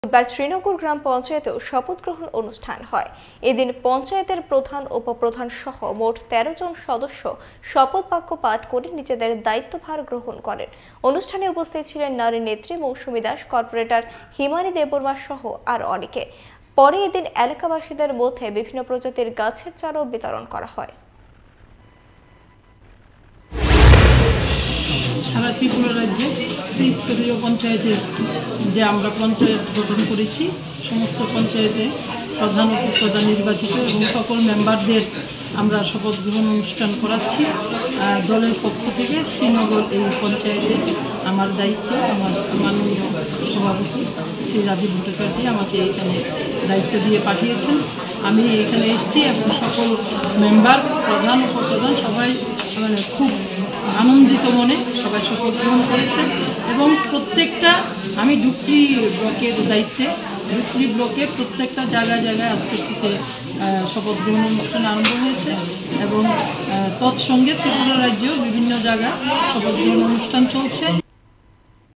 বুধবার শ্রীনগর গ্রাম পঞ্চায়েতেও শপথ গ্রহণ অনুষ্ঠান হয়। এদিন পঞ্চায়েতের প্রধান, উপপ্রধান সহ মোট ১৩ জন সদস্য শপথ বাক্য পাঠ করে নিজেদের দায়িত্বভার গ্রহণ করেন। অনুষ্ঠানে উপস্থিত ছিলেন নারী নেত্রী মৌসুমী দাস, কর্পোরেটর হিমানী দেববর্মা সহ আর অনেকে। পরে এদিন এলাকাবাসীদের মধ্যে বিভিন্ন প্রজাতির গাছের চারাও বিতরণ করা হয়। সারা ত্রিপুরা রাজ্যে ত্রিস্তরীয় পঞ্চায়েতের যে আমরা পঞ্চায়েত গঠন করেছি, সমস্ত পঞ্চায়েতে প্রধান, উপপ্রধান নির্বাচিত এবং সকল মেম্বারদের আমরা শপথ গ্রহণ অনুষ্ঠান করাচ্ছি। দলের পক্ষ থেকে শ্রীনগর এই পঞ্চায়েতে আমার দায়িত্ব, আমার মাননীয় সভাপতি শ্রী রাজীব ভট্টাচার্য আমাকে এখানে দায়িত্ব দিয়ে পাঠিয়েছেন। আমি এখানে এসেছি এবং সকল মেম্বার, প্রধান, উপপ্রধান সবাই খুব আনন্দিত মনে সবাই শপথ গ্রহণ করেছেন এবং প্রত্যেকটা আমি ডুকরি ব্লকের দায়িত্বে, ডুকরি ব্লকে প্রত্যেকটা জায়গায় জায়গায় আজকে থেকে শপথ গ্রহণ অনুষ্ঠান আরম্ভ হয়েছে এবং তৎসঙ্গে ত্রিপুরা রাজ্যেও বিভিন্ন জায়গায় শপথ গ্রহণ অনুষ্ঠান চলছে।